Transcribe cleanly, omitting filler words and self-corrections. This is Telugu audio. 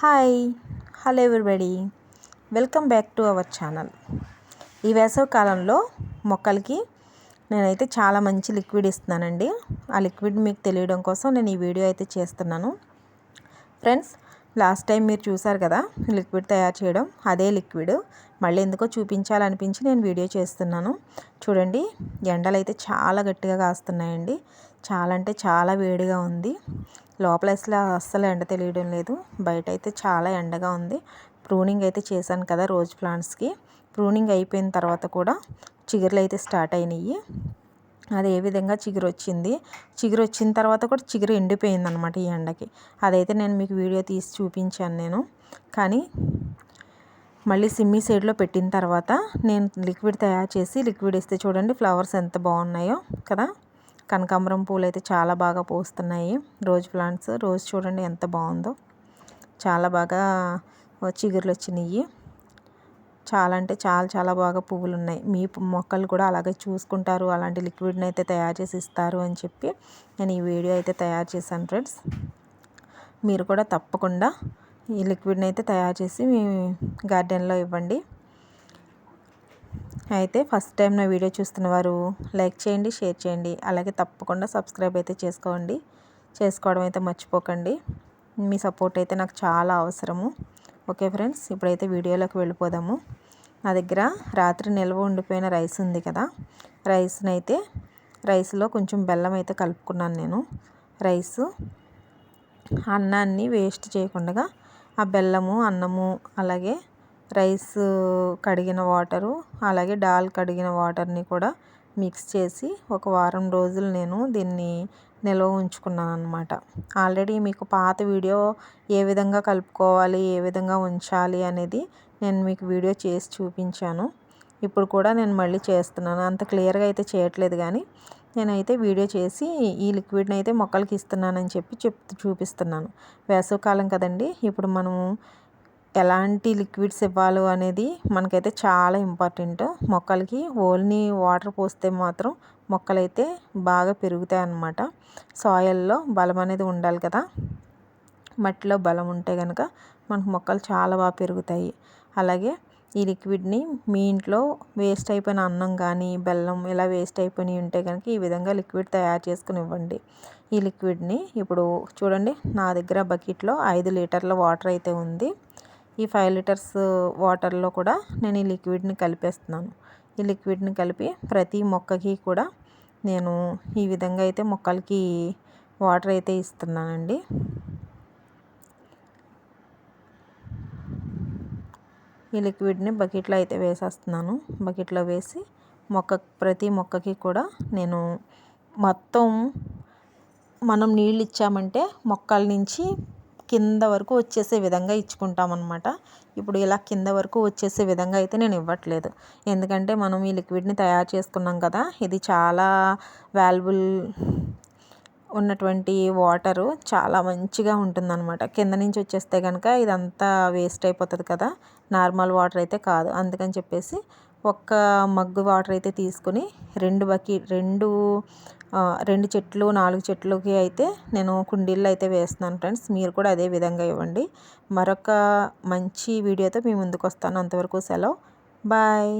Hi hello everybody, welcome back to our channel. ఈ వేసవి కాలంలో మొక్కలకి నేనైతే చాలా మంచి లిక్విడ్ ఇస్తున్నానండి. ఆ లిక్విడ్ మీకు తెలియడం కోసం నేను ఈ వీడియో అయితే చేస్తున్నాను. ఫ్రెండ్స్, లాస్ట్ టైం మీరు చూసారు కదా లిక్విడ్ తయారు చేయడం, అదే లిక్విడ్ మళ్ళీ ఎందుకో చూపించాలనిపించి నేను వీడియో చేస్తున్నాను. చూడండి, ఎండలు అయితే చాలా గట్టిగా కాస్తున్నాయండి. చాలా అంటే చాలా వేడిగా ఉంది. లోపల అస్సలు ఎండ తెలియడం లేదు. బయట అయితే చాలా ఎండగా ఉంది. ప్రూనింగ్ అయితే చేశాను కదా రోజ్ ప్లాంట్స్కి. ప్రూనింగ్ అయిపోయిన తర్వాత కూడా చిగుర్లు అయితే స్టార్ట్ అయినాయి. అది ఏ విధంగా చిగురు వచ్చింది, చిగురు వచ్చిన తర్వాత కూడా చిగురు ఎండిపోయింది అనమాట ఈ ఎండకి. అదైతే నేను మీకు వీడియో తీసి చూపించాను నేను. కానీ మళ్ళీ సిమ్మీ సైడ్లో పెట్టిన తర్వాత నేను లిక్విడ్ తయారు చేసి లిక్విడ్ ఇస్తే చూడండి ఫ్లవర్స్ ఎంత బాగున్నాయో కదా. కనకాంబరం పూలు అయితే చాలా బాగా పూస్తున్నాయి. రోజ్ ప్లాంట్స్, రోజ్ చూడండి ఎంత బాగుందో. చాలా బాగా చిగుర్లు వచ్చినాయి. చాలా అంటే చాలా చాలా బాగా పువ్వులు ఉన్నాయి. మీ మొక్కలు కూడా అలాగే చూసుకుంటారు, అలాంటి లిక్విడ్ని అయితే తయారు చేసి ఇస్తారు అని చెప్పి నేను ఈ వీడియో అయితే తయారు చేశాను. ఫ్రెండ్స్, మీరు కూడా తప్పకుండా ఈ లిక్విడ్ని అయితే తయారు చేసి మీ గార్డెన్లో ఇవ్వండి. అయితే ఫస్ట్ టైం నా వీడియో చూస్తున్న వారు లైక్ చేయండి, షేర్ చేయండి, అలాగే తప్పకుండా సబ్స్క్రైబ్ అయితే చేసుకోవడం అయితే మర్చిపోకండి. మీ సపోర్ట్ అయితే నాకు చాలా అవసరము. ఓకే ఫ్రెండ్స్, ఇప్పుడైతే వీడియోలోకి వెళ్ళిపోదాము. నా దగ్గర రాత్రి నిల్వ ఉండిపోయిన రైస్ ఉంది కదా, రైస్లో కొంచెం బెల్లం అయితే కలుపుకున్నాను నేను. అన్నాన్ని వేస్ట్ చేయకుండా ఆ బెల్లము, అన్నము, అలాగే రైస్ కడిగిన వాటరు, అలాగే దాల్ కడిగిన వాటర్ని కూడా మిక్స్ చేసి ఒక వారం రోజులు నేను దీన్ని నిల్వ ఉంచుకున్నాను అనమాట. ఆల్రెడీ మీకు పాత వీడియో ఏ విధంగా కలుపుకోవాలి, ఏ విధంగా ఉంచాలి అనేది నేను మీకు వీడియో చేసి చూపించాను. ఇప్పుడు కూడా నేను మళ్ళీ చేస్తున్నాను. అంత క్లియర్గా అయితే చేయట్లేదు, కానీ నేనైతే వీడియో చేసి ఈ లిక్విడ్ని అయితే మొక్కలకి ఇస్తున్నానని చెప్పి చూపిస్తున్నాను. వేసవికాలం కదండి, ఇప్పుడు మనము ఎలాంటి లిక్విడ్స్ ఇవ్వాలో అనేది మనకైతే చాలా ఇంపార్టెంట్. మొక్కలకి ఓన్లీ వాటర్ పోస్తే మాత్రం మొక్కలైతే బాగా పెరుగుతాయి అన్నమాట. సాయిల్లో బలం అనేది ఉండాలి కదా, మట్టిలో బలం ఉంటే కనుక మనకు మొక్కలు చాలా బాగా పెరుగుతాయి. అలాగే ఈ లిక్విడ్ని మీ ఇంట్లో వేస్ట్ అయిపోయిన అన్నం కానీ బెల్లం ఇలా వేస్ట్ అయిపోయి ఉంటే కనుక ఈ విధంగా లిక్విడ్ తయారు చేసుకుని ఇవ్వండి. ఈ లిక్విడ్ని ఇప్పుడు చూడండి, నా దగ్గర బకెట్లో 5 లీటర్ల వాటర్ అయితే ఉంది. ఈ 5 లీటర్స్ వాటర్లో కూడా నేను ఈ లిక్విడ్ని కలిపేస్తున్నాను. ఈ లిక్విడ్ని కలిపి ప్రతి మొక్కకి కూడా నేను ఈ విధంగా అయితే మొక్కలకి వాటర్ అయితే ఇస్తున్నానండి. ఈ లిక్విడ్ని బకెట్లో అయితే వేసేస్తున్నాను. బకెట్లో వేసి ప్రతి మొక్కకి కూడా నేను మొత్తం మనం నీళ్ళు ఇచ్చామంటే మొక్కల నుంచి కింద వరకు వచ్చేసే విధంగా ఇచ్చుకుంటామన్నమాట. ఇప్పుడు ఇలా కింద వరకు వచ్చేసే విధంగా అయితే నేను ఇవ్వట్లేదు. ఎందుకంటే మనం ఈ లిక్విడ్ని తయారు చేసుకున్నాం కదా, ఇది చాలా వాల్యుబుల్ ఉన్నటువంటి వాటరు, చాలా మంచిగా ఉంటుందన్నమాట. కింద నుంచి వచ్చేస్తే కనుక ఇదంతా వేస్ట్ అయిపోతుంది కదా, నార్మల్ వాటర్ అయితే కాదు. అందుకని చెప్పేసి ఒక్క మగ్గు వాటర్ అయితే తీసుకుని 2 చెట్లు 4 చెట్లకి అయితే నేను కుండీల్లో అయితే వేస్తున్నాను. ఫ్రెండ్స్, మీరు కూడా అదే విధంగా ఇవ్వండి. మరొక మంచి వీడియోతో మీ ముందుకు వస్తాను. అంతవరకు సెలవు, బాయ్.